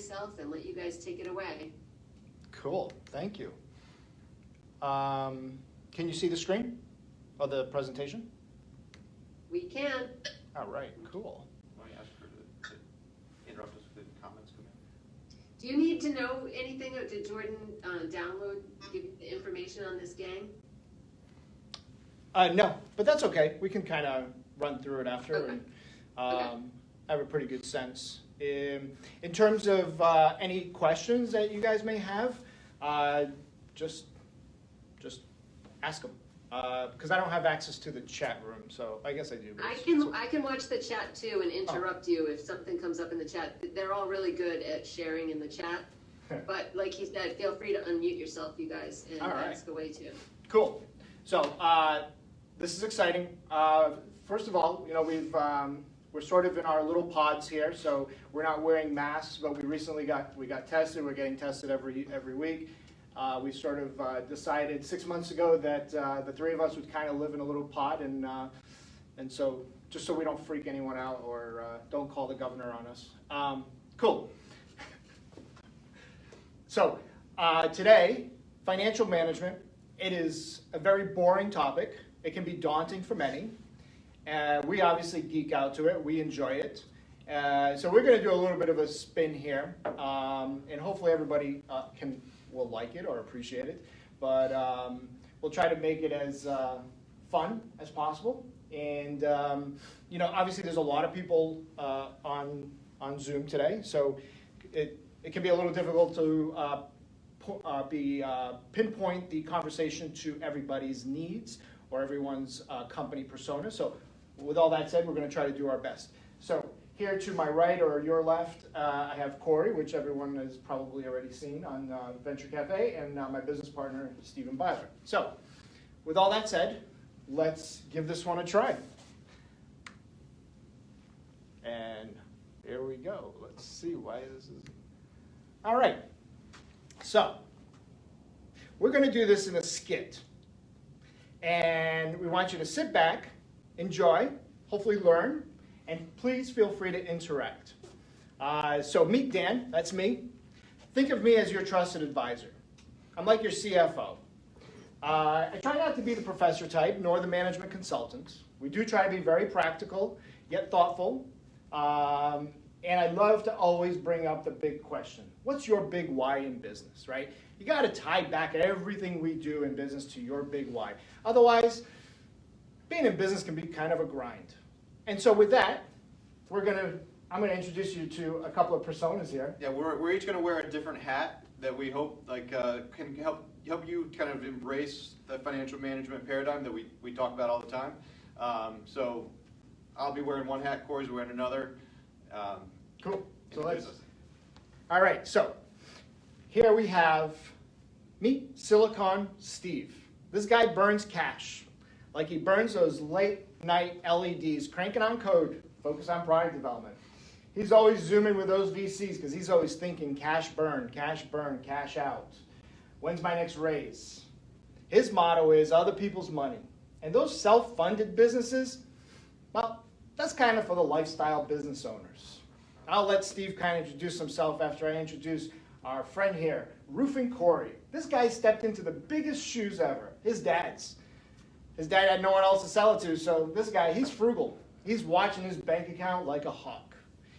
myself and let you guys take it away. Cool, thank you. Can you see the screen of the presentation? We can. All right, cool. Let me ask her to interrupt us with the comments come in. Do you need to know anything, or did Jordan give you the information on this gang? No, but that's okay. We can kind of run through it after, Okay. and Okay. I have a pretty good sense. In terms of any questions that you guys may have, just ask them. Because I don't have access to the chat room, so I guess I do. But I can watch the chat too and interrupt you if something comes up in the chat. They're all really good at sharing in the chat. But like he said, feel free to unmute yourself, you guys, and ask away too. Cool. So this is exciting. First of all, we're sort of in our little pods here, so we're not wearing masks, but we recently got tested. We're getting tested every week. We sort of decided 6 months ago that the three of us would kind of live in a little pod, and so just so we don't freak anyone out or don't call the governor on us. Cool. So today, financial management. It is a very boring topic. It can be daunting for many. We obviously geek out to it. We enjoy it. So we're going to do a little bit of a spin here, and hopefully everybody will like it or appreciate it. But we'll try to make it as fun as possible. And obviously there's a lot of people on Zoom today, so it can be a little difficult to pinpoint the conversation to everybody's needs or everyone's company persona. So with all that said, we're going to try to do our best. So here to my right or your left, I have Corey, which everyone has probably already seen on Venture Cafe, and my business partner, Stephen Byler. So with all that said, let's give this one a try. And here we go. Let's see why this is. All right. So we're going to do this in a skit. And we want you to sit back, enjoy, hopefully learn, and please feel free to interact. So meet Dan, that's me. Think of me as your trusted advisor. I'm like your CFO. I try not to be the professor type, nor the management consultant. We do try to be very practical, yet thoughtful. And I love to always bring up the big question. What's your big why in business, right? You got to tie back everything we do in business to your big why. Otherwise, being in business can be kind of a grind. And so with that, I'm going to introduce you to a couple of personas here. Yeah, we're each going to wear a different hat that we hope can help you kind of embrace the financial management paradigm that we talk about all the time. So I'll be wearing one hat, Corey's wearing another. Cool. So all right, so here we have meet Silicon Steve. This guy burns cash. Like he burns those late night LEDs, cranking on code, focus on product development. He's always zooming with those VCs because he's always thinking cash burn, cash out. When's my next raise? His motto is other people's money. And those self-funded businesses, well, that's kind of for the lifestyle business owners. I'll let Steve kind of introduce himself after I introduce our friend here, Roofing Corey. This guy stepped into the biggest shoes ever, his dad's. His dad had no one else to sell it to, so this guy, he's frugal. He's watching his bank account like a hawk.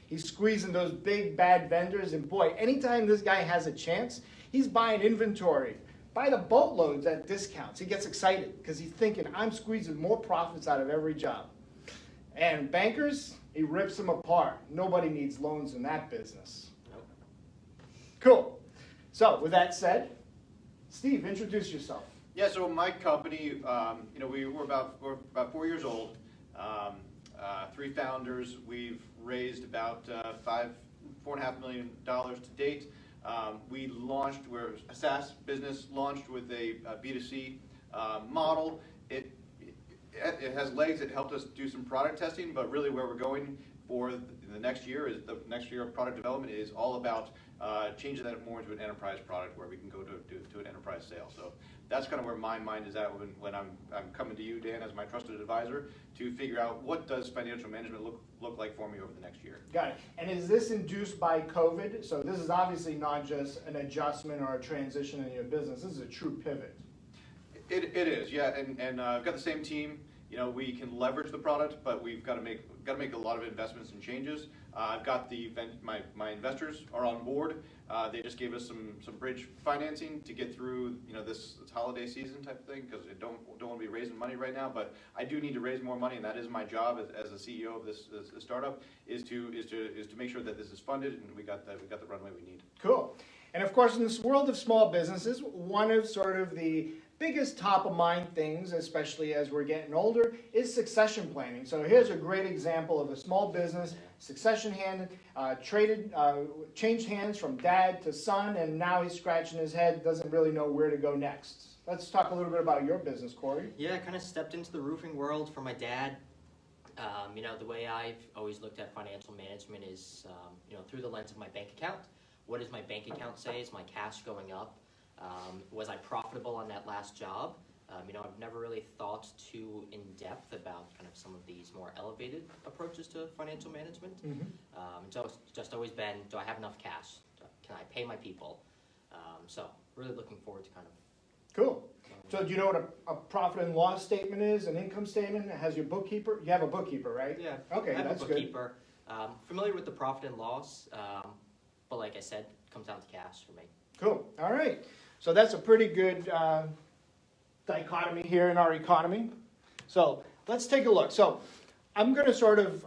He's squeezing those big bad vendors, and boy, anytime this guy has a chance, he's buying inventory by the boatloads at discounts. He gets excited because he's thinking, I'm squeezing more profits out of every job. And bankers, he rips them apart. Nobody needs loans in that business. Nope. Cool. So with that said, Steve, introduce yourself. Yeah, so my company, we're about 4 years old. 3 founders. We've raised about $4.5 million to date. We're a SaaS business launched with a B2C model. It has legs. It helped us do some product testing, but really where we're going for the next year of product development is all about changing that more into an enterprise product where we can go to an enterprise sale. So that's kind of where my mind is at when I'm coming to you, Dan, as my trusted advisor, to figure out what does financial management look like for me over the next year. Got it. And is this induced by COVID? So this is obviously not just an adjustment or a transition in your business. This is a true pivot. It is, yeah. And I've got the same team. You know, we can leverage the product, but we've got to make a lot of investments and changes. I've got my investors are on board. They just gave us some bridge financing to get through, you know, this holiday season type of thing, because I don't want to be raising money right now, but I do need to raise more money, and that is my job as a CEO of this startup is to make sure that this is funded and we got the runway we need. Cool. And of course, in this world of small businesses, one of sort of the biggest top of mind things, especially as we're getting older, is succession planning. So here's a great example of a small business, succession changed hands from dad to son, and now he's scratching his head, doesn't really know where to go next. Let's talk a little bit about your business, Corey. Yeah, I kind of stepped into the roofing world from my dad. You know, the way I've always looked at financial management is, you know, through the lens of my bank account. What does my bank account say? Is my cash going up? Was I profitable on that last job? You know, I've never really thought too in depth about kind of some of these more elevated approaches to financial management. So it's just always been, do I have enough cash? Can I pay my people? So really looking forward to kind of. Cool. So do you know what a profit and loss statement is, an income statement? It has your bookkeeper? You have a bookkeeper, right? Yeah. Okay, I have that's a bookkeeper. Familiar with the profit and loss, but like I said, it comes down to cash for me. Cool. All right. So that's a pretty good dichotomy here in our economy. So let's take a look. So I'm going to sort of,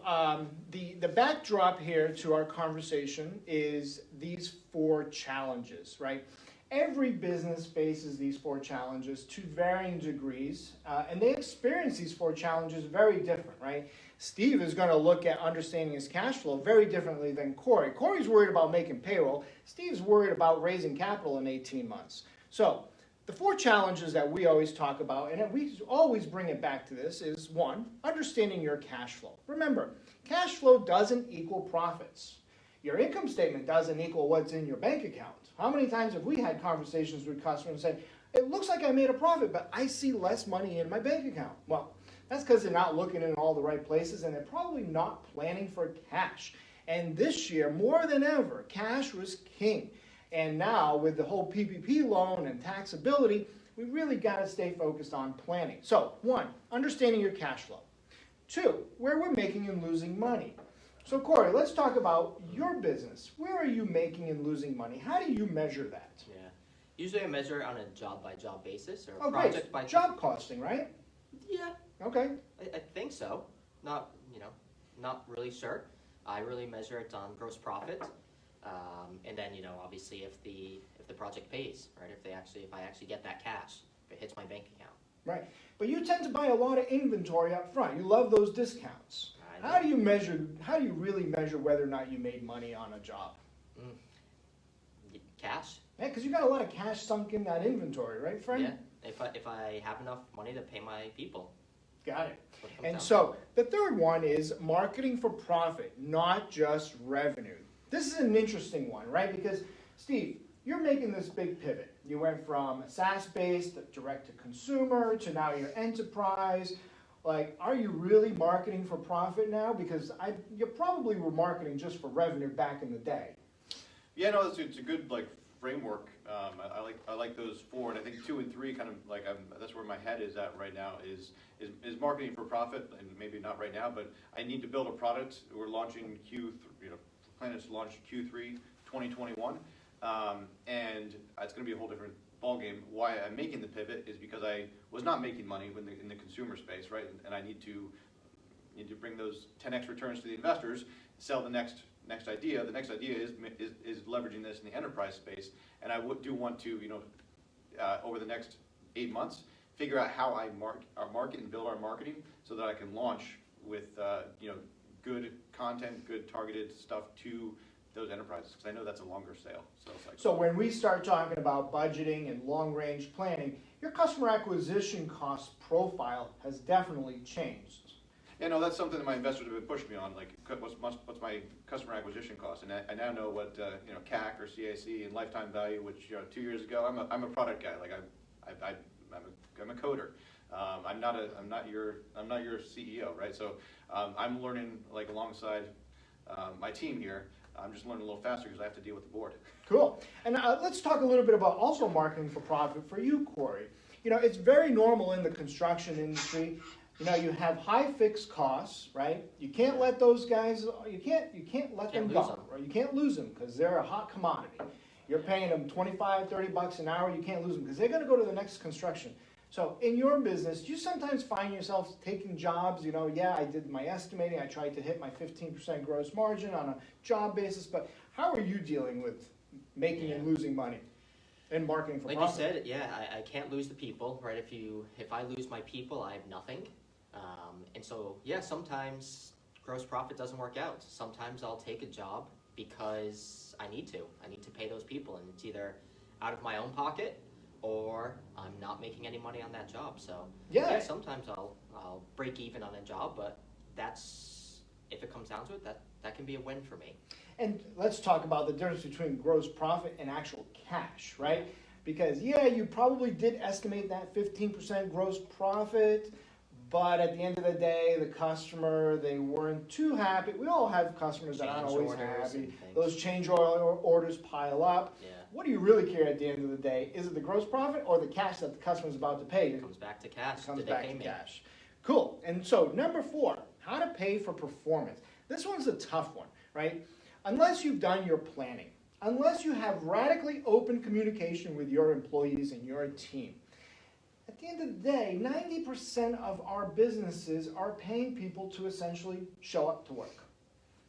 the backdrop here to our conversation is these 4 challenges, right? Every business faces these 4 challenges to varying degrees, and they experience these 4 challenges very different, right? Steve is going to look at understanding his cash flow very differently than Corey. Corey's worried about making payroll. Steve's worried about raising capital in 18 months. So the 4 challenges that we always talk about, and we always bring it back to this, is 1, understanding your cash flow. Remember, cash flow doesn't equal profits. Your income statement doesn't equal what's in your bank account. How many times have we had conversations with customers and said, it looks like I made a profit, but I see less money in my bank account? Well, that's because they're not looking in all the right places, and they're probably not planning for cash. And this year, more than ever, cash was king. And now, with the whole PPP loan and taxability, we really got to stay focused on planning. So, 1, understanding your cash flow. 2, where we're making and losing money. So, Corey, let's talk about your business. Where are you making and losing money? How do you measure that? Yeah. Usually I measure on a job-by-job basis or project by job costing, right? Yeah. Okay. I think so. Not, you know, not really sure. I really measure it on gross profit, and then, you know, obviously if the project pays, right? If I actually get that cash, if it hits my bank account. Right. But you tend to buy a lot of inventory up front. You love those discounts. How do you really measure whether or not you made money on a job? Cash. Yeah, because you got a lot of cash sunk in that inventory, right, friend? Yeah. If I have enough money to pay my people. Got it. And so the third one is marketing for profit, not just revenue. This is an interesting one, right? Because, Steve, you're making this big pivot. You went from SaaS-based, direct-to-consumer, to now your enterprise. Like, are you really marketing for profit now? Because you probably were marketing just for revenue back in the day. Yeah, no, it's a good framework. I like those 4, and I think 2 and 3 kind of that's where my head is at right now. Is marketing for profit, and maybe not right now, but I need to build a product. We're launching plan is to launch Q3 2021, and it's going to be a whole different ballgame. Why I'm making the pivot is because I was not making money in the consumer space, right? And I need to bring those 10x returns to the investors, sell the next idea. The next idea is leveraging this in the enterprise space, and I do want to, over the next 8 months, figure out how I market and build our marketing so that I can launch with good content, good targeted stuff to those enterprises, because I know that's a longer sales cycle. So when we start talking about budgeting and long-range planning, your customer acquisition cost profile has definitely changed. Yeah, no, that's something that my investors have been pushing me on. Like, what's my customer acquisition cost? And I now know what CAC or CAC and lifetime value. Which 2 years ago, I'm a product guy. Like I'm a coder. I'm not your CEO, right? So I'm learning like alongside my team here. I'm just learning a little faster because I have to deal with the board. Cool. And let's talk a little bit about also marketing for profit for you, Corey. You know, it's very normal in the construction industry. You know, you have high fixed costs, right? You can't let those guys, you can't let them go, right? You can't lose them because they're a hot commodity. You're paying them 25, 30 bucks an hour, you can't lose them because they're going to go to the next construction. So in your business, do you sometimes find yourself taking jobs, you know, yeah, I did my estimating, I tried to hit my 15% gross margin on a job basis, but how are you dealing with making and losing money and marketing for like profit? you said, yeah, I can't lose the people, right? If I lose my people, I have nothing. And so, yeah, sometimes gross profit doesn't work out. Sometimes I'll take a job because I need to. I need to pay those people, and it's either out of my own pocket or I'm not making any money on that job. So yeah, sometimes I'll break even on a job, but that's, if it comes down to it, that can be a win for me. And let's talk about the difference between gross profit and actual cash, right? Because yeah, you probably did estimate that 15% gross profit, but at the end of the day, the customer, they weren't too happy. We all have customers that aren't always happy. Those change orders pile up. Yeah. What do you really care at the end of the day? Is it the gross profit or the cash that the customer's about to pay? It comes back to cash. It comes back to cash. Cool. And so number 4, how to pay for performance. This one's a tough one, right? Unless you've done your planning, unless you have radically open communication with your employees and your team, at the end of the day, 90% of our businesses are paying people to essentially show up to work.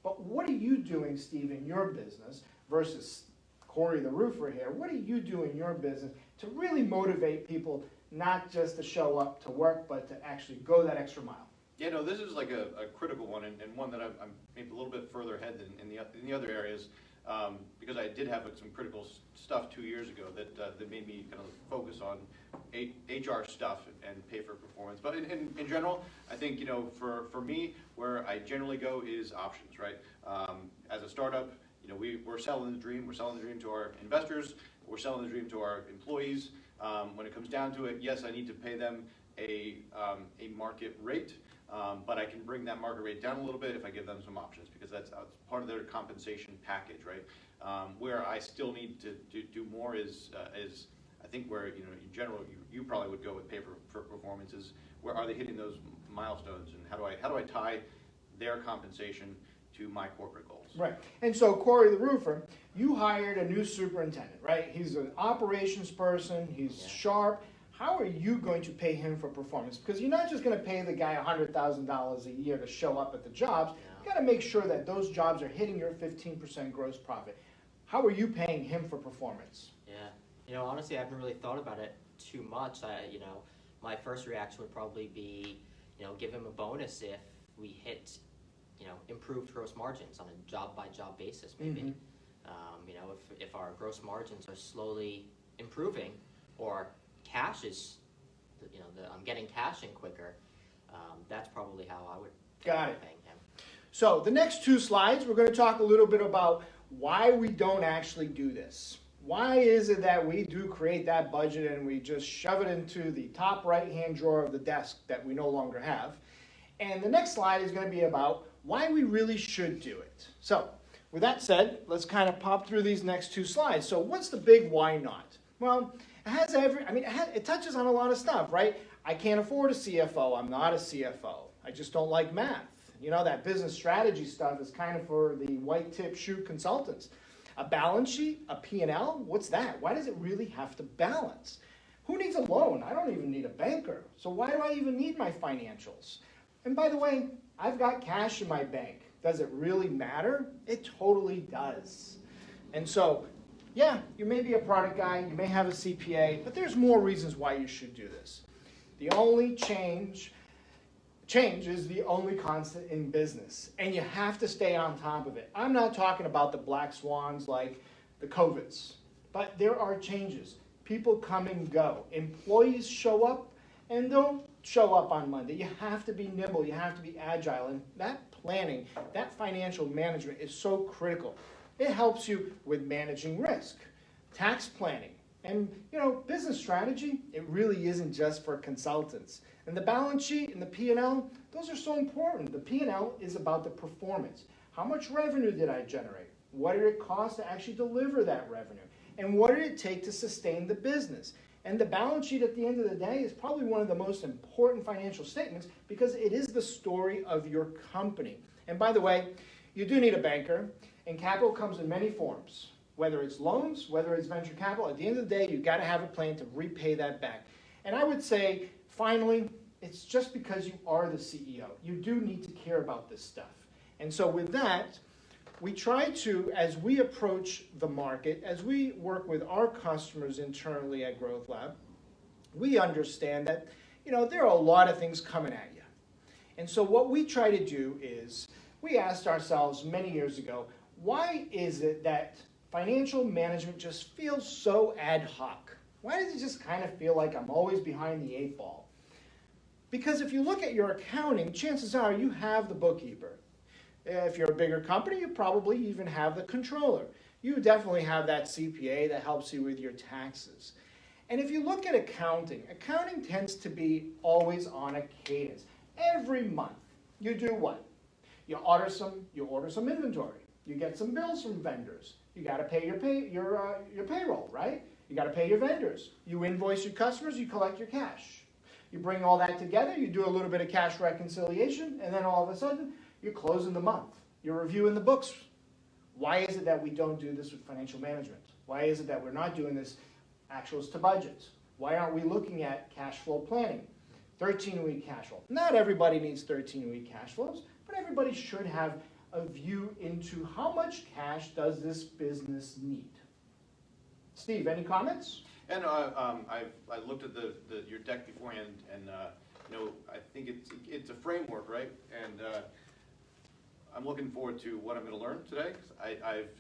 But what are you doing, Steve, in your business versus Corey the roofer here? What do you do in your business to really motivate people not just to show up to work, but to actually go that extra mile? Yeah, no, this is like a critical one, and one that I'm maybe a little bit further ahead than in the other areas, because I did have some critical stuff 2 years ago that made me kind of focus on HR stuff and pay for performance. But in general, I think, you know, for me, where I generally go is options, right? As a startup, you know, we're selling the dream. We're selling the dream to our investors. We're selling the dream to our employees. When it comes down to it, yes, I need to pay them a market rate. But I can bring that market rate down a little bit if I give them some options, because that's part of their compensation package, right? Where I still need to do more is I think where, you know, in general you probably would go with pay for performance is where are they hitting those milestones, and how do I tie their compensation to my corporate goals? Right. And so Corey the roofer, you hired a new superintendent, right? He's an operations person. He's sharp. How are you going to pay him for performance? Because you're not just going to pay the guy $100,000 a year to show up at the jobs. You got to make sure that those jobs are hitting your 15% gross profit. How are you paying him for performance? Yeah, you know, honestly, I haven't really thought about it too much. You know, my first reaction would probably be, you know, give him a bonus if we hit, you know, improved gross margins on a job-by-job basis, maybe. Mm-hmm. You know, if our gross margins are slowly improving, or cash is, you know, I'm getting cash in quicker, that's probably how I would paying him. So the next 2 slides, we're going to talk a little bit about why we don't actually do this. Why is it that we do create that budget and we just shove it into the top right-hand drawer of the desk that we no longer have? And the next slide is going to be about why we really should do it. So with that said, let's kind of pop through these next 2 slides. So what's the big why not? Well, it has it touches on a lot of stuff, right? I can't afford a CFO. I'm not a CFO. I just don't like math. You know, that business strategy stuff is kind of for the white tip shoe consultants. A balance sheet, a P&L, what's that? Why does it really have to balance? Who needs a loan? I don't even need a banker. So why do I even need my financials? And by the way, I've got cash in my bank. Does it really matter? It totally does. And so, yeah, you may be a product guy, you may have a CPA, but there's more reasons why you should do this. The only change is the only constant in business, and you have to stay on top of it. I'm not talking about the black swans like the COVIDs, but there are changes. People come and go. Employees show up and don't show up on Monday. You have to be nimble, you have to be agile, and that planning, that financial management is so critical. It helps you with managing risk, tax planning, And, business strategy, it really isn't just for consultants. And the balance sheet and the P&L, those are so important. The P&L is about the performance. How much revenue did I generate? What did it cost to actually deliver that revenue? And what did it take to sustain the business? And the balance sheet at the end of the day is probably one of the most important financial statements because it is the story of your company. And by the way, you do need a banker, and capital comes in many forms. Whether it's loans, whether it's venture capital, at the end of the day, you've got to have a plan to repay that back. And I would say, finally, it's just because you are the CEO. You do need to care about this stuff. And so with that, we try to, as we approach the market, as we work with our customers internally at GrowthLab, we understand that, there are a lot of things coming at you. And so what we try to do is, we asked ourselves many years ago, why is it that financial management just feels so ad hoc? Why does it just kind of feel like I'm always behind the 8 ball? Because if you look at your accounting, chances are you have the bookkeeper. If you're a bigger company, you probably even have the controller. You definitely have that CPA that helps you with your taxes. And if you look at accounting tends to be always on a cadence. Every month, you do what? You order some inventory. You get some bills from vendors. You got to pay your payroll, right? You got to pay your vendors. You invoice your customers. You collect your cash. You bring all that together. You do a little bit of cash reconciliation, and then all of a sudden, you're closing the month. You're reviewing the books. Why is it that we don't do this with financial management? Why is it that we're not doing this actuals to budgets? Why aren't we looking at cash flow planning? 13-week cash flow. Not everybody needs 13-week cash flows, but everybody should have a view into how much cash does this business need. Steve, any comments? And I looked at your deck beforehand, and I think it's a framework, right? And I'm looking forward to what I'm going to learn today.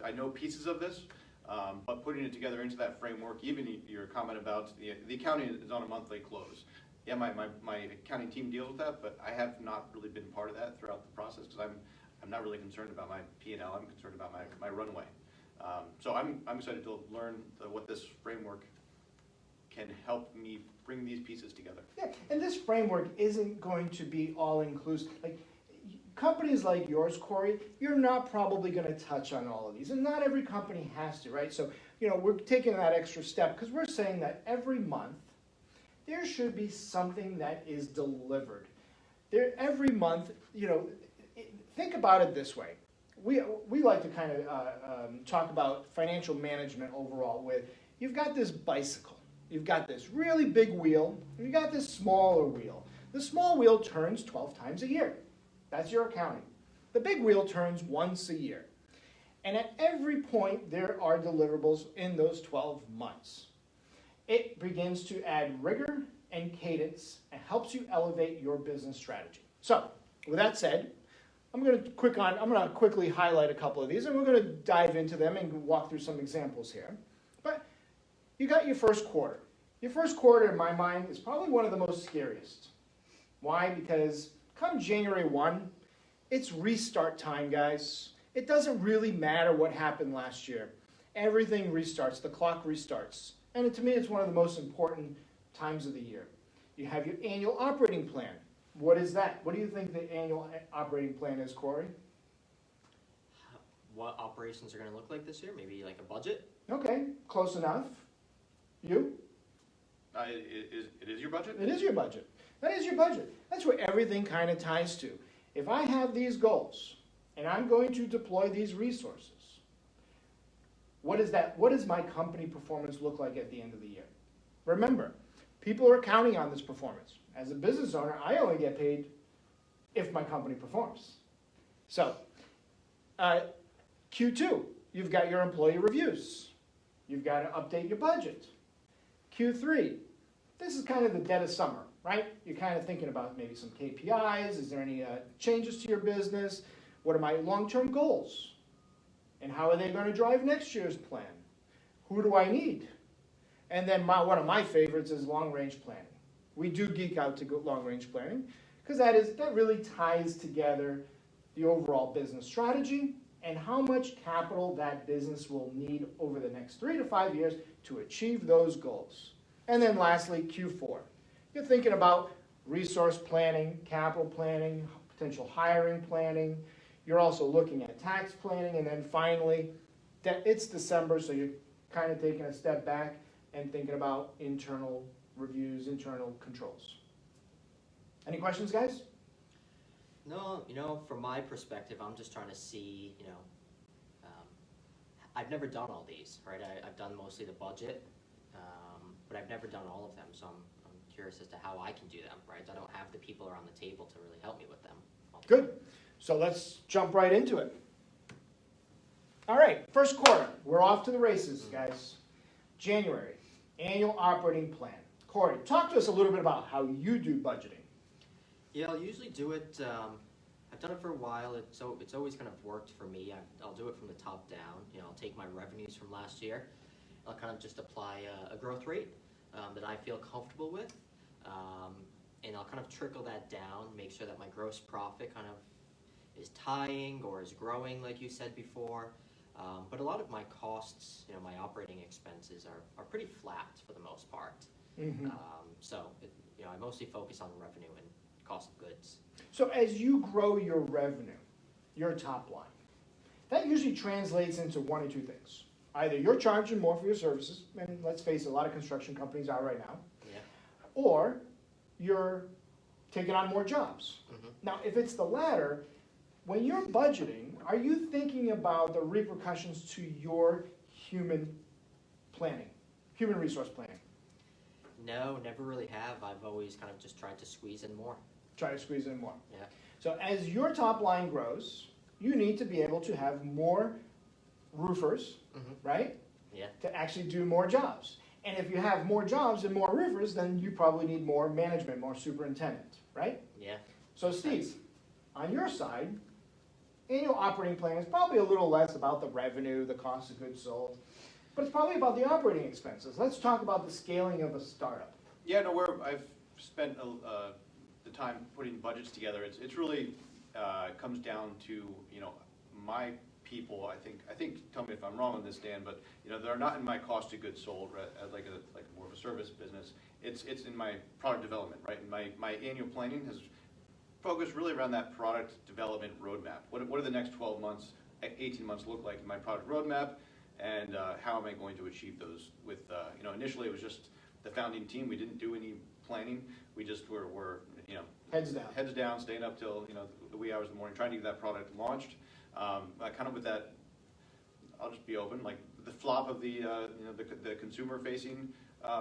I know pieces of this, but putting it together into that framework, even your comment about the accounting is on a monthly close. Yeah, my accounting team deals with that, but I have not really been part of that throughout the process because I'm not really concerned about my P&L. I'm concerned about my runway. So I'm excited to learn what this framework can help me bring these pieces together. Yeah, and this framework isn't going to be all-inclusive. Like, companies like yours, Corey, you're not probably going to touch on all of these, and not every company has to, right? So, we're taking that extra step because we're saying that every month there should be something that is delivered. Every month, think about it this way. We like to kind of talk about financial management overall with, you've got this bicycle. You've got this really big wheel, and you've got this smaller wheel. The small wheel turns 12 times a year. That's your accounting. The big wheel turns once a year. And at every point, there are deliverables in those 12 months. It begins to add rigor and cadence and helps you elevate your business strategy. So, with that said, I'm going to quickly highlight a couple of these, and we're going to dive into them and walk through some examples here. But you got your first quarter. Your first quarter, in my mind, is probably one of the most scariest. Why? Because come January 1, it's restart time, guys. It doesn't really matter what happened last year. Everything restarts. The clock restarts. And to me, it's one of the most important times of the year. You have your annual operating plan. What is that? What do you think the annual operating plan is, Corey? What operations are going to look like this year? Maybe like a budget? Okay, close enough. You? It is your budget? It is your budget. That is your budget. That's where everything kind of ties to. If I have these goals, and I'm going to deploy these resources, what is that? What does my company performance look like at the end of the year? Remember, people are counting on this performance. As a business owner, I only get paid if my company performs. So, Q2, you've got your employee reviews. You've got to update your budget. Q3, this is kind of the dead of summer, right? You're kind of thinking about maybe some KPIs. Is there any changes to your business? What are my long-term goals? And how are they going to drive next year's plan? Who do I need? And then one of my favorites is long-range planning. We do geek out to long-range planning because that really ties together the overall business strategy and how much capital that business will need over the next 3 to 5 years to achieve those goals. And then lastly, Q4. You're thinking about resource planning, capital planning, potential hiring planning. You're also looking at tax planning, and then finally, it's December, so you're kind of taking a step back and thinking about internal reviews, internal controls. Any questions, guys? No, from my perspective, I'm just trying to see, I've never done all these, right? I've done mostly the budget, but I've never done all of them, so I'm curious as to how I can do them, right? I don't have the people around the table to really help me with them. Good. So let's jump right into it. All right, first quarter. We're off to the races, guys. January, annual operating plan. Corey, talk to us a little bit about how you do budgeting. Yeah, I'll usually do it, I've done it for a while, it's always kind of worked for me. I'll do it from the top down. I'll take my revenues from last year, I'll kind of just apply a growth rate that I feel comfortable with, and I'll kind of trickle that down, make sure that my gross profit kind of is tying or is growing like you said before. But a lot of my costs, my operating expenses are pretty flat for the most part. Mm-hmm. I mostly focus on revenue and cost of goods. So as you grow your revenue, your top line, that usually translates into one or two things. Either you're charging more for your services, and let's face it, a lot of construction companies are right now, Yeah. or you're taking on more jobs. Mm-hmm. Now, if it's the latter, when you're budgeting, are you thinking about the repercussions to your human resource planning? No, never really have. I've always kind of just tried to squeeze in more. Try to squeeze in more. Yeah. So as your top line grows, you need to be able to have more roofers, right? Yeah. To actually do more jobs. And if you have more jobs and more roofers, then you probably need more management, more superintendent, right? Yeah. So Steve, on your side, annual operating plan is probably a little less about the revenue, the cost of goods sold, but it's probably about the operating expenses. Let's talk about the scaling of a startup. Yeah, no, I've spent the time putting budgets together. It's really comes down to my people. I think tell me if I'm wrong on this, Dan, but they're not in my cost of goods sold, right, like more of a service business. It's in my product development, right? And my annual planning has focused really around that product development roadmap. What do the next 12 months, 18 months look like in my product roadmap, and how am I going to achieve those? With initially it was just the founding team. We didn't do any planning. We just were heads down, staying up till the wee hours of the morning, trying to get that product launched. Kind of with that, I'll just be open. Like the flop of the consumer-facing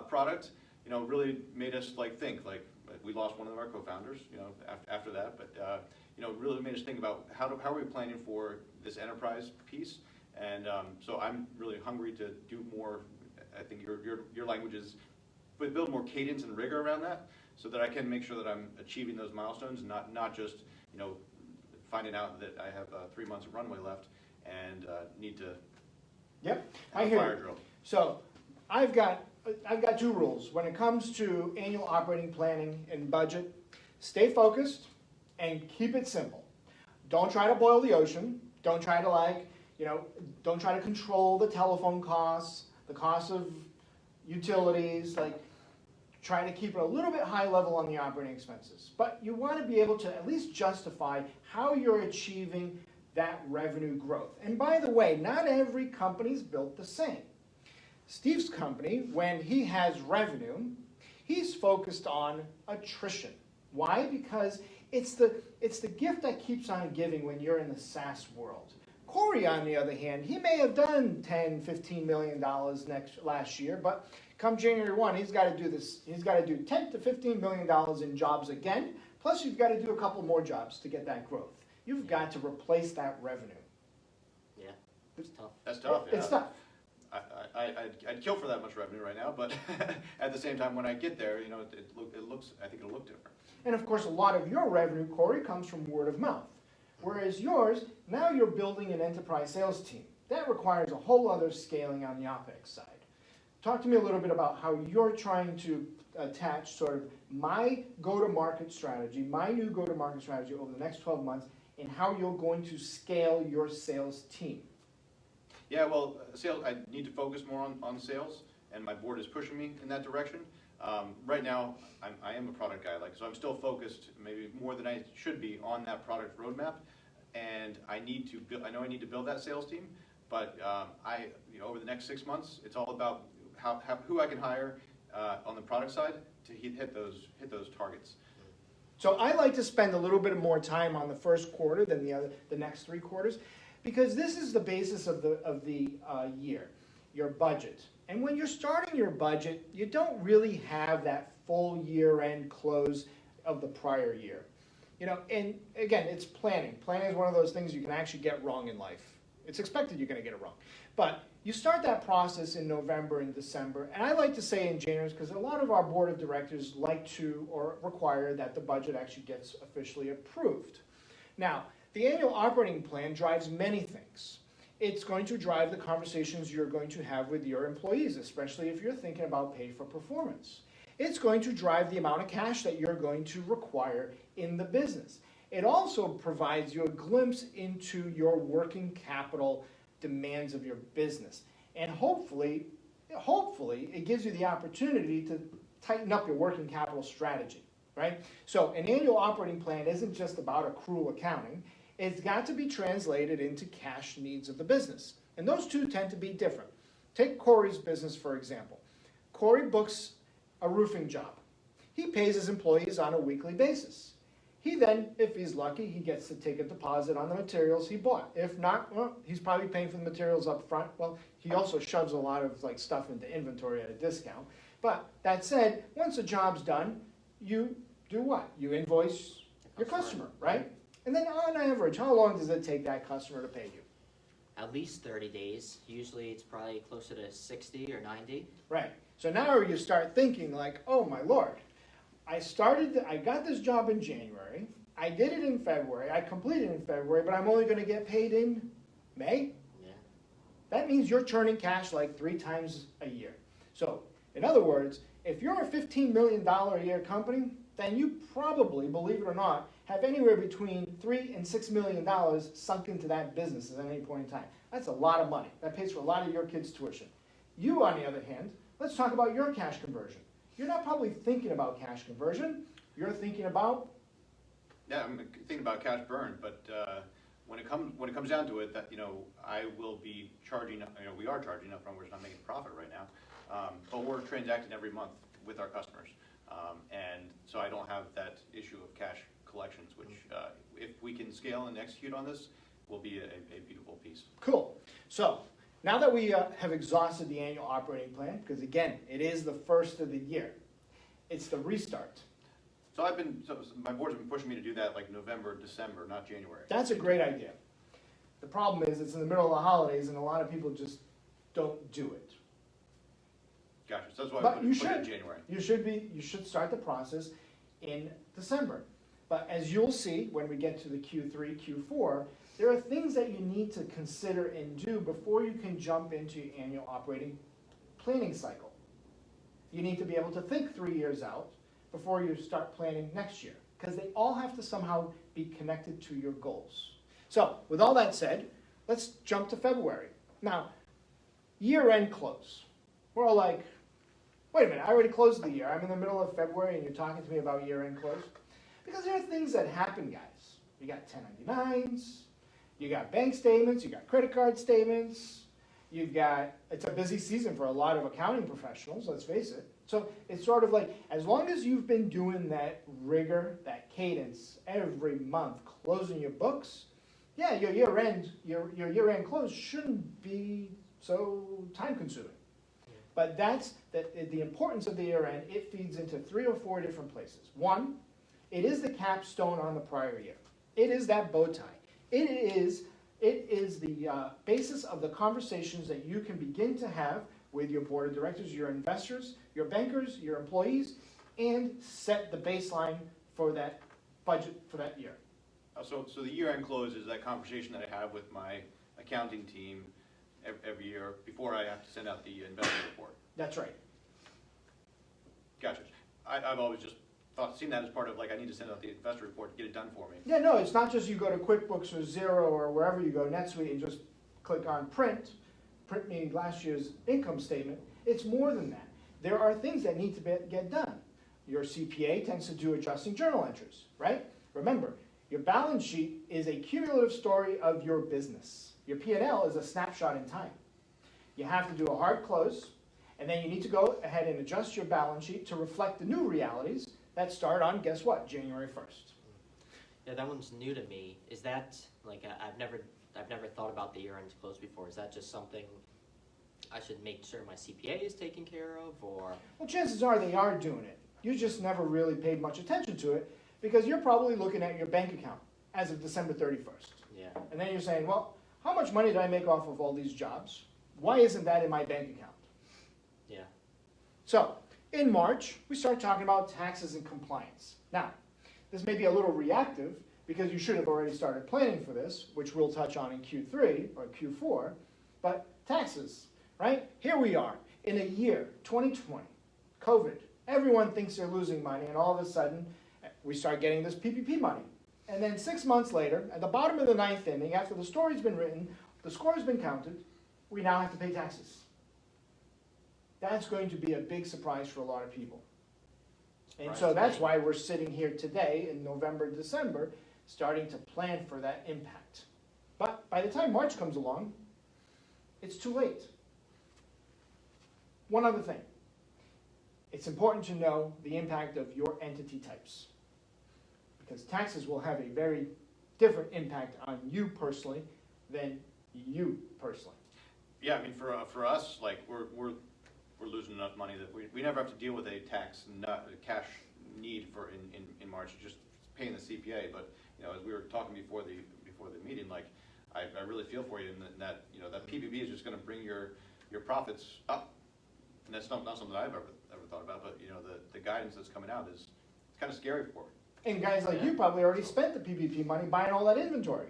product, really made us think we lost one of our co-founders, after that. But really made us think about how are we planning for this enterprise piece. And so I'm really hungry to do more. I think your language is build more cadence and rigor around that, so that I can make sure that I'm achieving those milestones, and not just finding out that I have 3 months of runway left and need to. Yep, have I hear fire you. drill. So I've got 2 rules when it comes to annual operating planning and budget. Stay focused and keep it simple. Don't try to boil the ocean. Don't try to don't try to control the telephone costs, the cost of utilities. Try to keep it a little bit high level on the operating expenses. But you want to be able to at least justify how you're achieving that revenue growth. And by the way, not every company's built the same. Steve's company, when he has revenue, he's focused on attrition. Why? Because it's the gift that keeps on giving when you're in the SaaS world. Corey, on the other hand, he may have done $10, $15 million last year, but come January 1, he's got to do this. He's got to do $10 to $15 million in jobs again. Plus, you've got to do a couple more jobs to get that growth. You've got to replace that revenue. Yeah, it's tough. That's tough. Yeah. It's tough. I'd kill for that much revenue right now, but at the same time, when I get there, I think it'll look different. And of course, a lot of your revenue, Corey, comes from word of mouth. Whereas yours, now you're building an enterprise sales team. That requires a whole other scaling on the OpEx side. Talk to me a little bit about how you're trying to attach sort of my go-to-market strategy, my new go-to-market strategy over the next 12 months, in how you're going to scale your sales team? Yeah, well, sales, I need to focus more on sales, and my board is pushing me in that direction. Right now, I am a product guy, so I'm still focused, maybe more than I should be, on that product roadmap. And I know I need to build that sales team, but over the next 6 months, it's all about who I can hire on the product side to hit those targets. So I like to spend a little bit more time on the first quarter than the next 3 quarters, because this is the basis of the year, your budget. And when you're starting your budget, you don't really have that full year-end close of the prior year. And again, it's planning. Planning is one of those things you can actually get wrong in life. It's expected you're going to get it wrong. But you start that process in November and December, and I like to say in January, because a lot of our board of directors like to or require that the budget actually gets officially approved. Now, the annual operating plan drives many things. It's going to drive the conversations you're going to have with your employees, especially if you're thinking about pay for performance. It's going to drive the amount of cash that you're going to require in the business. It also provides you a glimpse into your working capital demands of your business. And hopefully, it gives you the opportunity to tighten up your working capital strategy, right? So an annual operating plan isn't just about accrual accounting. It's got to be translated into cash needs of the business. And those two tend to be different. Take Corey's business, for example. Corey books a roofing job. He pays his employees on a weekly basis. He then, if he's lucky, he gets to take a deposit on the materials he bought. If not, well, he's probably paying for the materials up front. Well, he also shoves a lot of stuff into inventory at a discount. But that said, once the job's done, you do what? You invoice your customer, right? And then on average, how long does it take that customer to pay you? At least 30 days. Usually it's probably closer to 60 or 90. Right. So now you start thinking oh my Lord, I got this job in January, I did it in February, I completed it in February, but I'm only going to get paid in May? Yeah. That means you're churning cash 3 times a year. So, in other words, if you're a $15 million a year company, then you probably, believe it or not, have anywhere between $3 and $6 million sunk into that business at any point in time. That's a lot of money. That pays for a lot of your kids' tuition. You, on the other hand, let's talk about your cash conversion. You're not probably thinking about cash conversion. You're thinking about? Yeah, I'm thinking about cash burn, but when it comes down to it, that I will be charging. We are charging upfront. We're just not making a profit right now, but we're transacting every month with our customers, and so I don't have that issue of cash collections. Which, if we can scale and execute on this, will be a beautiful piece. Cool. So. Now that we have exhausted the annual operating plan, because again, it is the first of the year, it's the restart. So my board's been pushing me to do that November, December, not January. That's a great idea. The problem is it's in the middle of the holidays and a lot of people just don't do it. Gotcha. So that's why But I put it in January. You should start the process in December. But as you'll see when we get to the Q3, Q4, there are things that you need to consider and do before you can jump into your annual operating planning cycle. You need to be able to think 3 years out before you start planning next year, because they all have to somehow be connected to your goals. So, with all that said, let's jump to February. Now, year-end close. We're all like, wait a minute, I already closed the year. I'm in the middle of February and you're talking to me about year-end close? Because there are things that happen, guys. You got 1099s. You got bank statements, you got credit card statements, it's a busy season for a lot of accounting professionals, let's face it. So it's sort of as long as you've been doing that rigor, that cadence every month, closing your books, yeah, your year-end close shouldn't be so time-consuming. But that's the importance of the year-end. It feeds into 3 or 4 different places. One, it is the capstone on the prior year. It is that bow tie. It is the basis of the conversations that you can begin to have with your board of directors, your investors, your bankers, your employees, and set the baseline for that budget for that year. So the year-end close is that conversation that I have with my accounting team every year before I have to send out the investment report. That's right. Gotcha. I've always just seen that as part of like, I need to send out the investor report to get it done for me. Yeah, no, it's not just you go to QuickBooks or Xero or wherever you go, NetSuite, and just click on print me last year's income statement. It's more than that. There are things that need to get done. Your CPA tends to do adjusting journal entries, right? Remember, your balance sheet is a cumulative story of your business. Your P&L is a snapshot in time. You have to do a hard close, and then you need to go ahead and adjust your balance sheet to reflect the new realities that start on, guess what, January 1st. Yeah, that one's new to me. Is that, like, I've never thought about the year-end close before. Is that just something I should make sure my CPA is taken care of, or? Well, chances are they are doing it. You just never really paid much attention to it because you're probably looking at your bank account as of December 31st. Yeah. And then you're saying, well, how much money did I make off of all these jobs? Why isn't that in my bank account? Yeah. So, in March, we start talking about taxes and compliance. Now, this may be a little reactive because you should have already started planning for this, which we'll touch on in Q3 or Q4, but taxes, right? Here we are in a year, 2020, COVID. Everyone thinks they're losing money, and all of a sudden, we start getting this PPP money. And then 6 months later, at the bottom of the ninth inning, after the story's been written, the score's been counted, we now have to pay taxes. That's going to be a big surprise for a lot of people. And so that's why we're sitting here today in November, December, starting to plan for that impact. But by the time March comes along, it's too late. One other thing. It's important to know the impact of your entity types, because taxes will have a very different impact on you personally than you personally. Yeah, I mean, for us, like, we're losing enough money that we never have to deal with a cash need for in March, just paying the CPA. But, you know, as we were talking before the meeting, like, I really feel for you in that you know, that PPP is just going to bring your profits up, and that's not something that I've ever thought about. But, you know, the guidance that's coming out is, it's kind of scary for me. And guys like you probably already spent the PPP money buying all that inventory.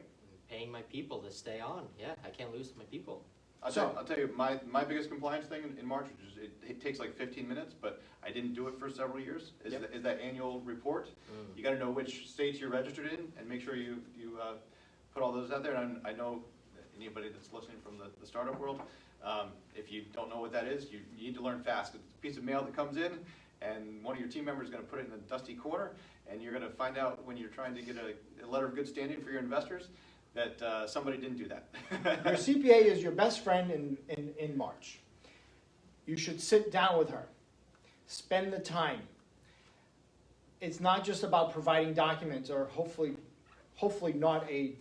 Paying my people to stay on. Yeah, I can't lose my people. I'll tell you, my biggest compliance thing in March, which is it takes like 15 minutes, but I didn't do it for several years, is that annual report. You got to know which states you're registered in and make sure you put all those out there. And I know anybody that's listening from the startup world, if you don't know what that is, you need to learn fast. It's a piece of mail that comes in, and one of your team members is going to put it in a dusty corner, and you're going to find out when you're trying to get a letter of good standing for your investors that somebody didn't do that. Your CPA is your best friend in March. You should sit down with her. Spend the time. It's not just about providing documents or hopefully not a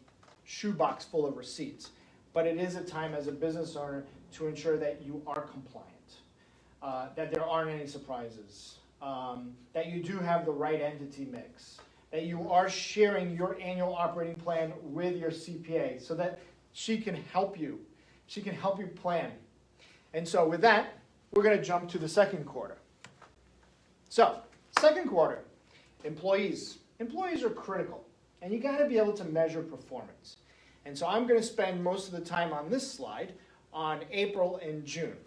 shoebox full of receipts, but it is a time as a business owner to ensure that you are compliant, that there aren't any surprises, that you do have the right entity mix, that you are sharing your annual operating plan with your CPA so that she can help you. She can help you plan. And so with that, we're going to jump to the second quarter. So, second quarter, employees. Employees are critical, and you got to be able to measure performance. And so I'm going to spend most of the time on this slide on April and June.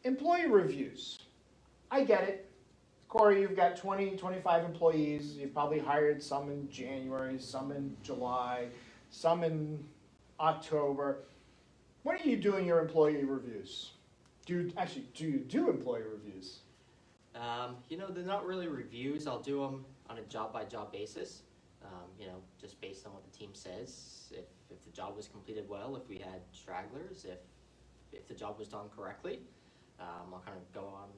Employee reviews. I get it. Corey, you've got 20, 25 employees. You've probably hired some in January, some in July, some in October. When are you doing your employee reviews? Do you do employee reviews? You know, they're not really reviews. I'll do them on a job-by-job basis. You know, just based on what the team says. If the job was completed well, if we had stragglers, if the job was done correctly, I'll kind of go on,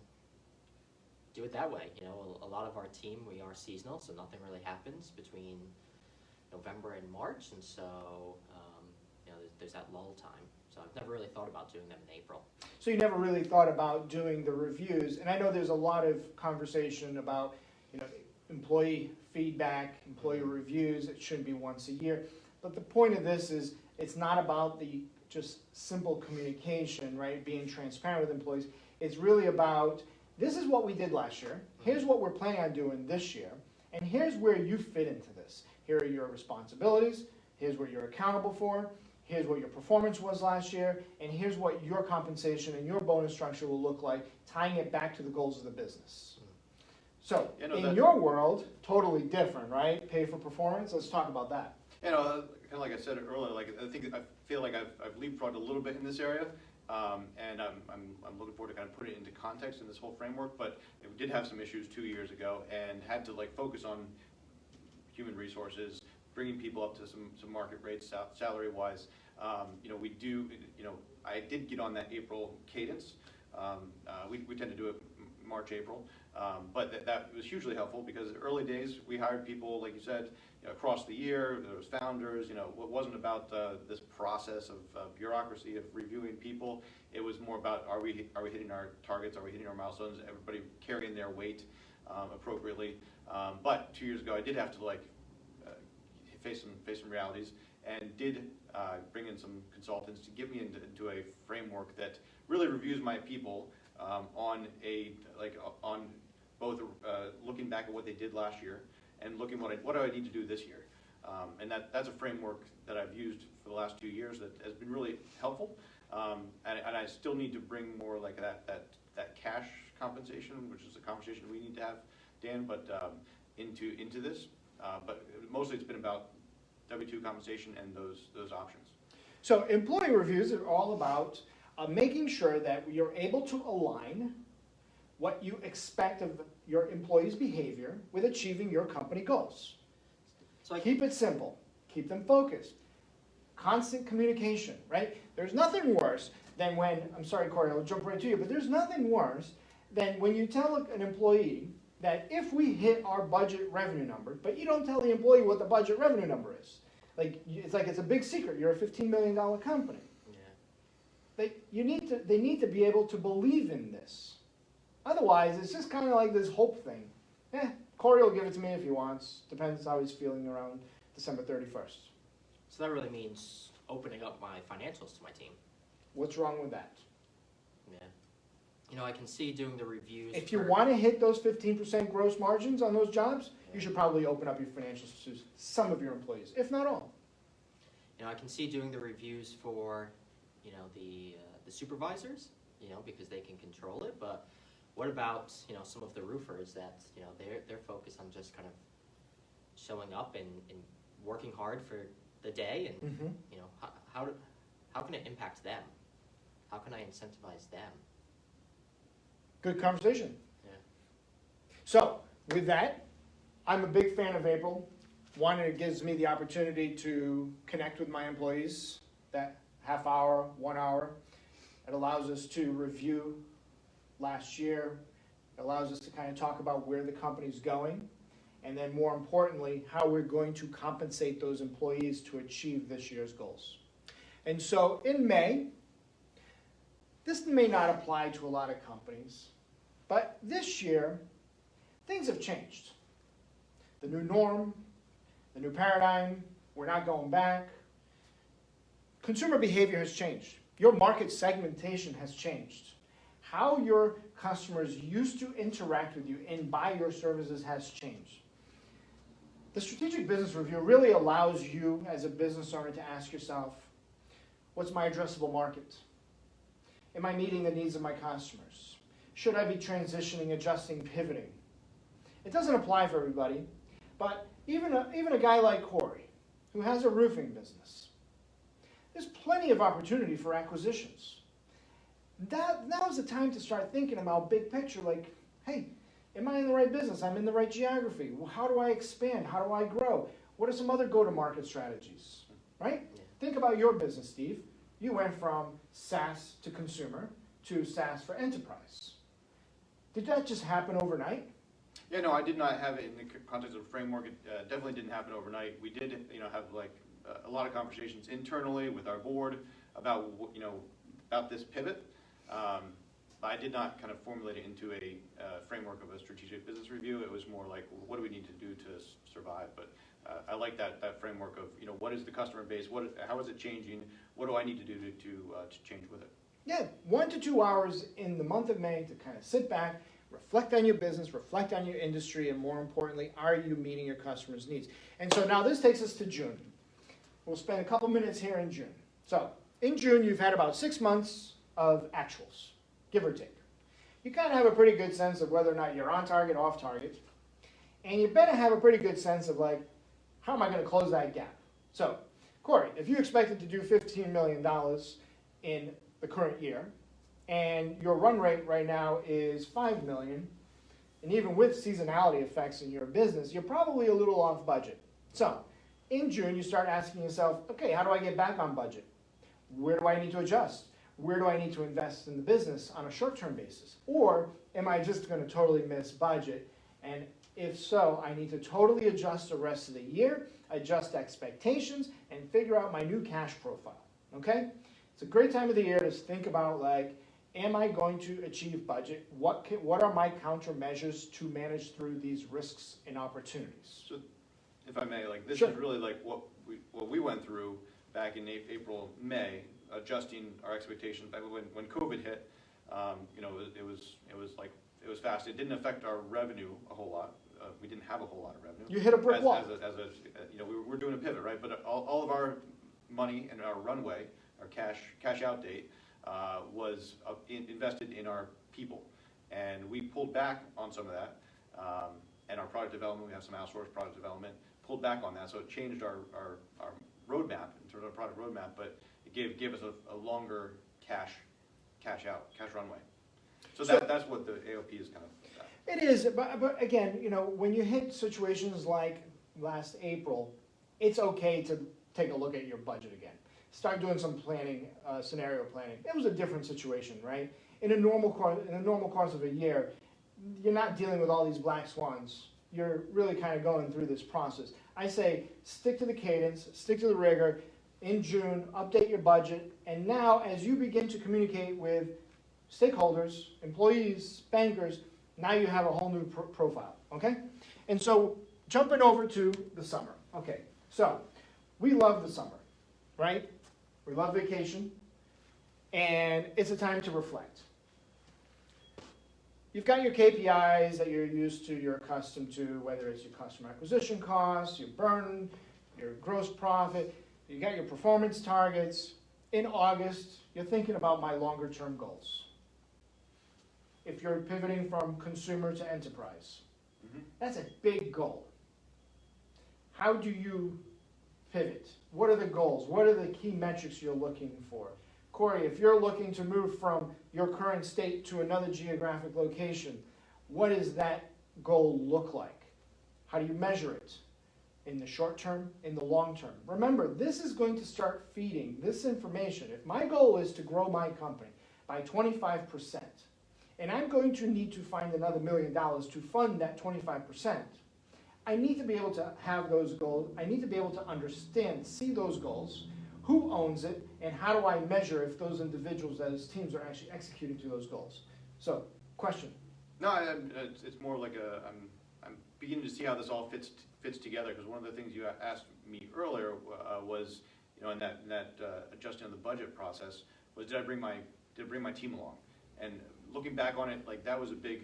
do it that way. You know, a lot of our team, we are seasonal, so nothing really happens between November and March, and so you know, there's that lull time. So I've never really thought about doing them in April. So you never really thought about doing the reviews, and I know there's a lot of conversation about, you know, employee feedback, employee reviews. It shouldn't be once a year, but the point of this is it's not about the just simple communication, right? Being transparent with employees. It's really about, this is what we did last year. Here's what we're planning on doing this year, and here's where you fit into this. Here are your responsibilities. Here's what you're accountable for. Here's what your performance was last year, and here's what your compensation and your bonus structure will look like, tying it back to the goals of the business. So, You know, in your world, totally different, right? Pay for performance. Let's talk about that. You know, kind of like I said earlier, like I feel like I've leapfrogged a little bit in this area, and I'm looking forward to kind of putting it into context in this whole framework. But we did have some issues 2 years ago, and had to like focus on human resources, bringing people up to some market rates, salary wise. You know, we do. You know, I did get on that April cadence. We tend to do it March, April. But that was hugely helpful because early days we hired people, like you said, you know, across the year. There was founders. You know, it wasn't about this process of bureaucracy of reviewing people. It was more about are we hitting our targets? Are we hitting our milestones? Everybody carrying their weight appropriately. But 2 years ago, I did have to like face some realities, and did bring in some consultants to get me into a framework that really reviews my people on both looking back at what they did last year and looking what do I need to do this year. And that's a framework that I've used for the last 2 years that has been really helpful. And I still need to bring more like that cash compensation, which is a conversation we need to have, Dan, but into this. But mostly it's been about W-2 compensation and those options. So employee reviews are all about making sure that you're able to align what you expect of your employees' behavior with achieving your company goals. So keep it simple. Keep them focused. Constant communication, right? There's nothing worse than when, I'm sorry, Corey, I'll jump right to you, but there's nothing worse than when you tell an employee that if we hit our budget revenue number, but you don't tell the employee what the budget revenue number is. It's like it's a big secret. You're a $15 million company. Yeah. They need to be able to believe in this. Otherwise, it's just kind of like this hope thing. Corey will give it to me if he wants. Depends how he's feeling around December 31st. So that really means opening up my financials to my team. What's wrong with that? Yeah. You know, I can see doing the reviews. If you want to hit those 15% gross margins on those jobs, you should probably open up your financials to some of your employees, if not all. You know, I can see doing the reviews for, you know, the supervisors, you know, because they can control it. But what about, you know, some of the roofers that, you know, they're focused on just kind of showing up and working hard for the day, and you know, how can it impact them? How can I incentivize them? Good conversation. Yeah. So, with that, I'm a big fan of April. One, it gives me the opportunity to connect with my employees, that half hour, 1 hour. It allows us to review last year. It allows us to kind of talk about where the company's going, and then more importantly, how we're going to compensate those employees to achieve this year's goals. And so in May, this may not apply to a lot of companies, but this year, things have changed. The new norm, the new paradigm, we're not going back. Consumer behavior has changed. Your market segmentation has changed. How your customers used to interact with you and buy your services has changed. The Strategic Business Review really allows you as a business owner to ask yourself, what's my addressable market? Am I meeting the needs of my customers? Should I be transitioning, adjusting, pivoting? It doesn't apply for everybody, but even a guy like Corey, who has a roofing business, there's plenty of opportunity for acquisitions. Now's the time to start thinking about big picture, like, hey, am I in the right business? I'm in the right geography. Well, how do I expand? How do I grow? What are some other go-to-market strategies, right? Yeah. Think about your business, Steve. You went from SaaS to consumer to SaaS for enterprise. Did that just happen overnight? Yeah, no, I did not have it in the context of a framework. It definitely didn't happen overnight. We did, you know, have like a lot of conversations internally with our board about, you know, about this pivot. I did not kind of formulate it into a framework of a strategic business review. It was more like, what do we need to do to survive? But I like that framework of, you know, what is the customer base? How is it changing? What do I need to do to change with it? Yeah, 1 to 2 hours in the month of May to kind of sit back, reflect on your business, reflect on your industry, and more importantly, are you meeting your customers' needs? And so now this takes us to June. We'll spend a couple minutes here in June. So in June, you've had about 6 months of actuals, give or take. you kind of have a pretty good sense of whether or not you're on target, off target. And you better have a pretty good sense of like, how am I going to close that gap? So, Corey, if you expected to do $15 million in the current year, and your run rate right now is $5 million, and even with seasonality effects in your business, you're probably a little off budget. So, in June, you start asking yourself, okay, how do I get back on budget? Where do I need to adjust? Where do I need to invest in the business on a short-term basis? Or am I just going to totally miss budget? And if so, I need to totally adjust the rest of the year, adjust expectations, and figure out my new cash profile, okay? It's a great time of the year to think about, like, am I going to achieve budget? What are my countermeasures to manage through these risks and opportunities? So, if I may, like, this Sure. is really like what we went through back in April, May, adjusting our expectations. When COVID hit, you know, it was fast. It didn't affect our revenue a whole lot. We didn't have a whole lot of revenue. You hit a brick wall. You know, we're doing a pivot, right? But all of our money and our runway, our cash out date, was invested in our people, and we pulled back on some of that. And our product development, we have some outsourced product development, pulled back on that. So it changed our roadmap in terms of our product roadmap, but it gave us a longer cash runway. So that's what the AOP is kind of. It is, but again, you know, when you hit situations like last April, it's okay to take a look at your budget again. Start doing some planning, scenario planning. It was a different situation, right? In a normal course of a year, you're not dealing with all these black swans. You're really kind of going through this process. I say stick to the cadence, stick to the rigor. In June, update your budget, and now as you begin to communicate with stakeholders, employees, bankers, now you have a whole new profile, okay? And so jumping over to the summer. Okay, so we love the summer, right? We love vacation, and it's a time to reflect. You've got your KPIs that you're used to, you're accustomed to, whether it's your customer acquisition costs, your burn, your gross profit, you got your performance targets. In August, you're thinking about my longer term goals. If you're pivoting from consumer to enterprise, that's a big goal. How do you pivot? What are the goals? What are the key metrics you're looking for? Corey, if you're looking to move from your current state to another geographic location, what does that goal look like? How do you measure it? In the short term, in the long term. Remember, this is going to start feeding this information. If my goal is to grow my company by 25%, and I'm going to need to find another $1 million to fund that 25%, I need to be able to have those goals. I need to be able to understand, see those goals, who owns it, and how do I measure if those individuals, those teams are actually executing to those goals. So, question? No, it's more like I'm beginning to see how this all fits together, because one of the things you asked me earlier was, you know, in that adjusting of the budget process, was did I bring my team along? And looking back on it, like that was a big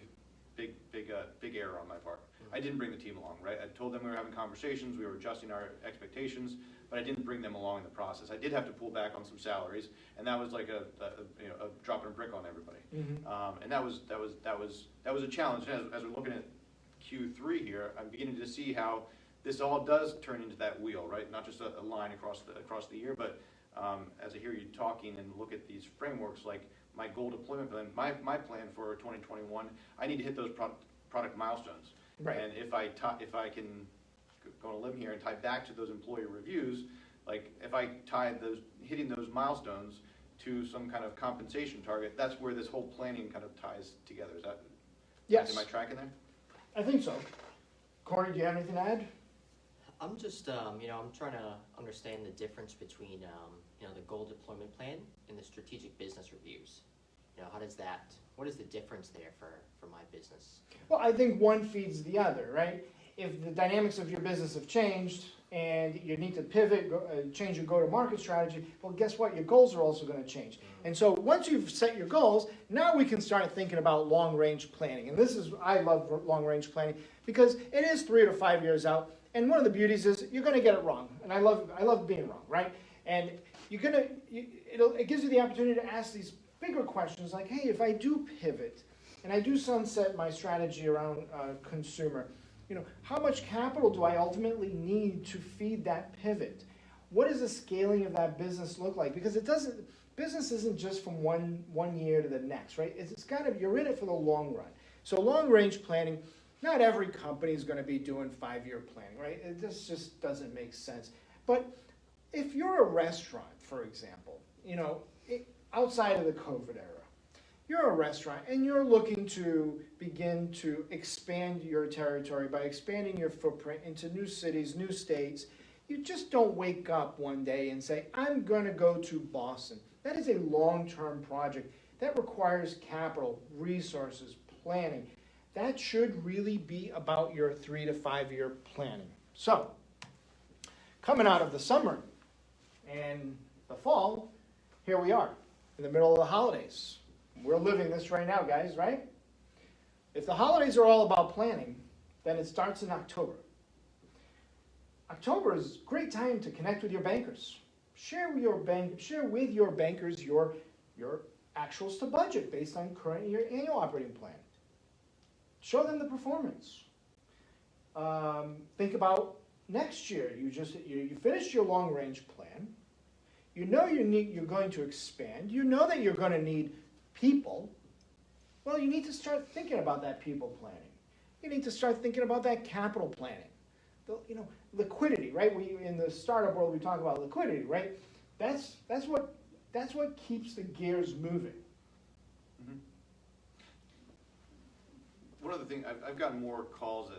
error on my part. I didn't bring the team along, right? I told them we were having conversations, we were adjusting our expectations, but I didn't bring them along in the process. I did have to pull back on some salaries, and that was like a dropping a brick on everybody. And that was a challenge. As we're looking at Q3 here, I'm beginning to see how this all does turn into that wheel, right? Not just a line across the year, but as I hear you talking and look at these frameworks, like my goal deployment plan, my plan for 2021, I need to hit those product milestones. Right. And if I can go on a limb here and tie back to those employee reviews, like if I tie hitting those milestones to some kind of compensation target, that's where this whole planning kind of ties together. Is that? Yes. Am I tracking there? I think so. Corey, do you have anything to add? I'm just, I'm trying to understand the difference between, the goal deployment plan and the strategic business reviews. What is the difference there for my business? Well, I think one feeds the other, right? If the dynamics of your business have changed and you need to pivot, change your go-to-market strategy, well, guess what? Your goals are also going to change. And so once you've set your goals, now we can start thinking about long-range planning. And I love long-range planning because it is 3 to 5 years out. And one of the beauties is you're going to get it wrong. And I love being wrong, right? And it gives you the opportunity to ask these bigger questions like, hey, if I do pivot and I do sunset my strategy around consumer, how much capital do I ultimately need to feed that pivot? What does the scaling of that business look like? Because business isn't just from one year to the next, right? It's you're in it for the long run. So long range planning, not every company is going to be doing 5-year planning, right? This just doesn't make sense. But if you're a restaurant, for example, outside of the COVID era, you're a restaurant and you're looking to begin to expand your territory by expanding your footprint into new cities, new states. You just don't wake up one day and say, I'm going to go to Boston. That is a long-term project. That requires capital, resources, planning. That should really be about your 3 to 5 year planning. So, coming out of the summer and the fall, here we are in the middle of the holidays. We're living this right now, guys, right? If the holidays are all about planning, then it starts in October. October is a great time to connect with your bankers. Share with your bankers your actuals to budget based on current year annual operating plan. Show them the performance. Think about next year. You finished your long range plan. You know you're going to expand. You know that you're going to need people. Well, you need to start thinking about that people planning. You need to start thinking about that capital planning. Liquidity, right? In the startup world, we talk about liquidity, right? That's what keeps the gears moving. Mm-hmm. One other thing, I've gotten more calls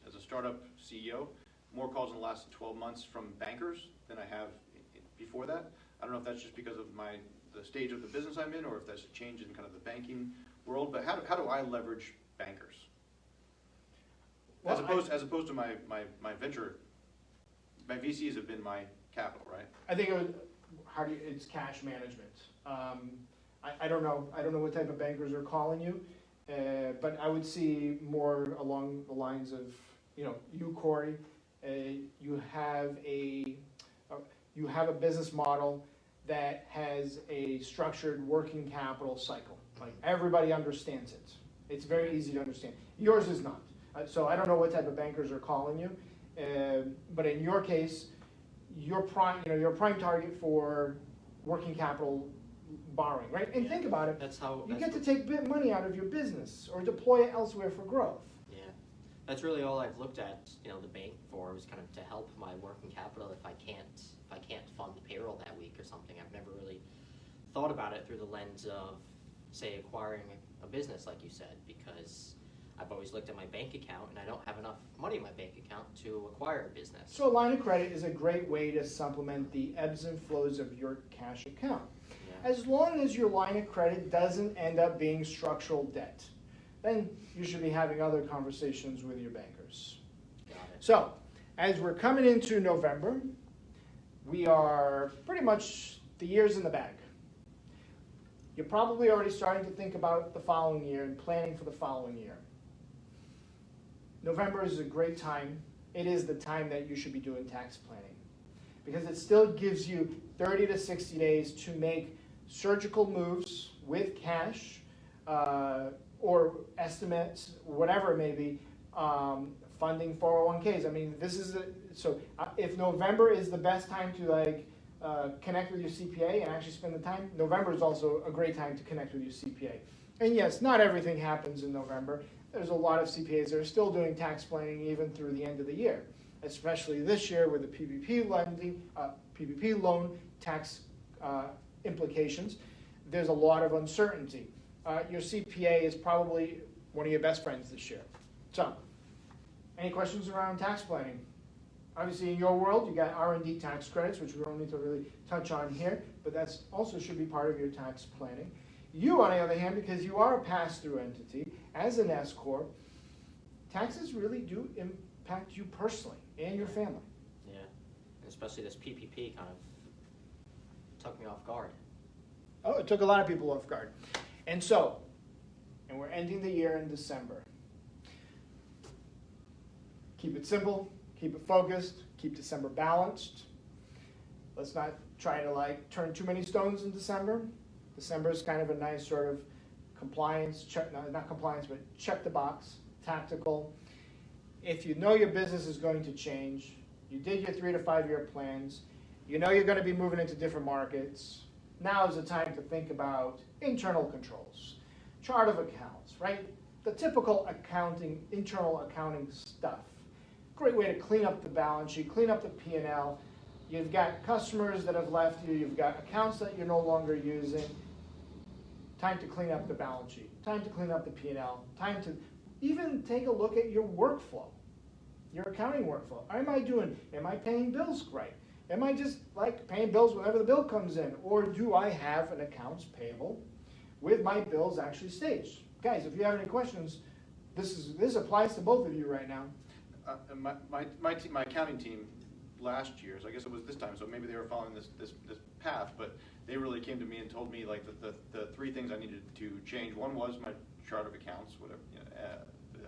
as a startup CEO, more calls in the last 12 months from bankers than I have before that. I don't know if that's just because of the stage of the business I'm in, or if that's a change in kind of the banking world. But how do I leverage bankers? Well, as opposed to my venture, my VCs have been my capital, right? I think it's cash management. I don't know what type of bankers are calling you, but I would see more along the lines of you, Corey. You have a business model that has a structured working capital cycle. Like everybody understands it. It's very easy to understand. Yours is not. So I don't know what type of bankers are calling you, but in your case, you're prime target for working capital borrowing, right? And think about it. You get to take money out of your business or deploy it elsewhere for growth. Yeah, that's really all I've looked at. The bank for is kind of to help my working capital if I can't fund the payroll that week or something. I've never really thought about it through the lens of, say, acquiring a business, like you said, because I've always looked at my bank account and I don't have enough money in my bank account to acquire a business. So a line of credit is a great way to supplement the ebbs and flows of your cash account. Yeah. As long as your line of credit doesn't end up being structural debt, then you should be having other conversations with your bankers. Got it. So, as we're coming into November, we are pretty much the year's in the bag. You're probably already starting to think about the following year and planning for the following year. November is a great time. It is the time that you should be doing tax planning because it still gives you 30 to 60 days to make surgical moves with cash or estimates, whatever it may be, funding 401ks. I mean, if November is the best time to connect with your CPA and actually spend the time, November is also a great time to connect with your CPA. And yes, not everything happens in November. There's a lot of CPAs that are still doing tax planning even through the end of the year, especially this year with the PPP loan tax implications. There's a lot of uncertainty. Your CPA is probably one of your best friends this year. So, any questions around tax planning? Obviously, in your world, you got R&D tax credits, which we don't need to really touch on here, but that's also should be part of your tax planning. You, on the other hand, because you are a pass-through entity, as an S-Corp, taxes really do impact you personally and your family. Yeah, and especially this PPP kind of took me off guard. Oh, it took a lot of people off guard. And we're ending the year in December. Keep it simple, keep it focused, keep December balanced. Let's not try to turn too many stones in December. December is kind of a nice sort of compliance, check, no, not compliance, but check the box, tactical. If you know your business is going to change, you did your 3 to 5 year plans, you know you're going to be moving into different markets, now is the time to think about internal controls, chart of accounts, right? The typical accounting, internal accounting stuff. Great way to clean up the balance sheet, clean up the P&L. You've got customers that have left you, you've got accounts that you're no longer using. Time to clean up the balance sheet, time to clean up the P&L, time to even take a look at your workflow, your accounting workflow. Am I paying bills right? Am I just like paying bills whenever the bill comes in? Or do I have an accounts payable with my bills actually staged? Guys, if you have any questions, this applies to both of you right now. My accounting team last year, so I guess it was this time, so maybe they were following this path, but they really came to me and told me like the 3 things I needed to change. One was my chart of accounts, whatever.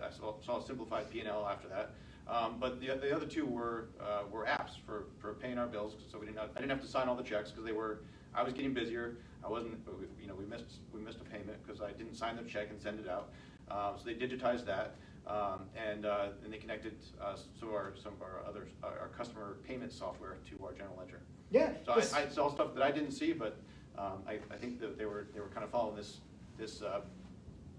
I saw a simplified P&L after that. But the other 2 were apps for paying our bills, so I didn't have to sign all the checks because I was getting busier. I wasn't, we missed a payment because I didn't sign the check and send it out. So they digitized that, and they connected some of our customer payment software to our general ledger. Yeah. So I saw stuff that I didn't see, but I think that they were kind of following this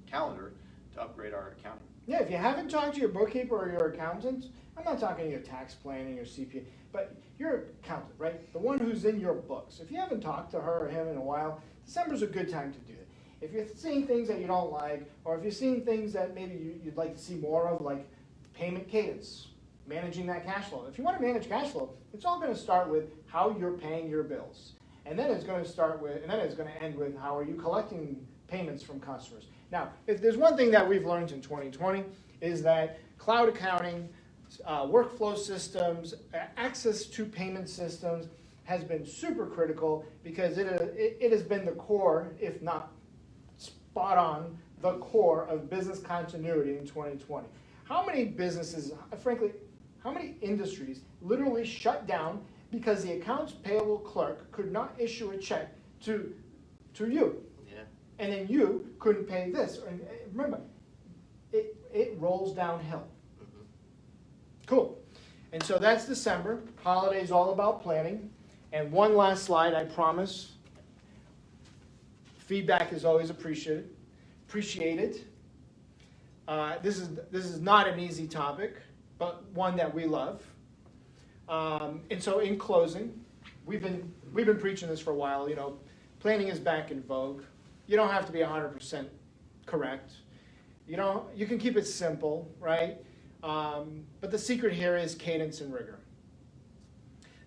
calendar to upgrade our accounting. Yeah, if you haven't talked to your bookkeeper or your accountant, I'm not talking to your tax planning or CPA, but your accountant, right? The one who's in your books. If you haven't talked to her or him in a while, December's a good time to do it. If you're seeing things that you don't like, or if you're seeing things that maybe you'd like to see more of, like payment cadence, managing that cash flow. If you want to manage cash flow, it's all going to start with how you're paying your bills. And then it's going to end with how are you collecting payments from customers. Now, if there's one thing that we've learned in 2020 is that cloud accounting, workflow systems, access to payment systems has been super critical because it has been the core, if not spot on, the core of business continuity in 2020. How many businesses, frankly, how many industries literally shut down because the accounts payable clerk could not issue a check to you? And then you couldn't pay this. And remember, it rolls downhill. Mm-hmm. Cool. And so that's December. Holiday's all about planning. And one last slide, I promise. Feedback is always appreciated. This is not an easy topic, but one that we love. And so in closing, we've been preaching this for a while. Planning is back in vogue. You don't have to be 100% correct. You can keep it simple, right? But the secret here is cadence and rigor.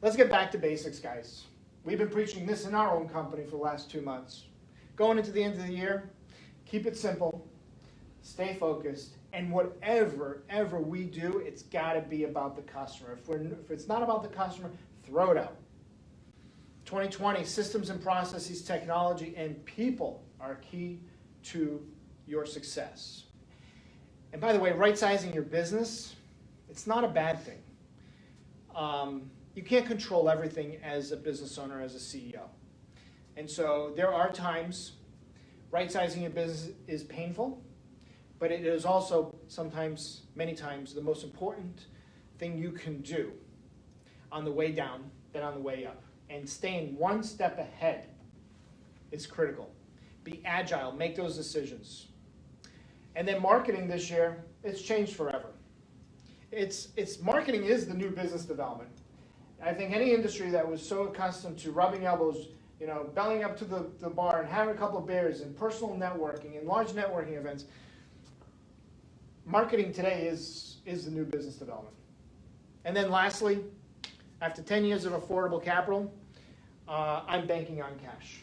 Let's get back to basics, guys. We've been preaching this in our own company for the last 2 months. Going into the end of the year, keep it simple, stay focused, and whatever we do, it's got to be about the customer. If it's not about the customer, throw it out. 2020, systems and processes, technology, and people are key to your success. And by the way, right-sizing your business, it's not a bad thing. You can't control everything as a business owner, as a CEO. And so there are times right-sizing your business is painful, but it is also many times, the most important thing you can do on the way down than on the way up. And staying one step ahead is critical. Be agile, make those decisions. And then marketing this year, it's changed forever. Marketing is the new business development. I think any industry that was so accustomed to rubbing elbows, bellying up to the bar and having a couple of beers and personal networking and large networking events, marketing today is the new business development. And then lastly, after 10 years of affordable capital, I'm banking on cash.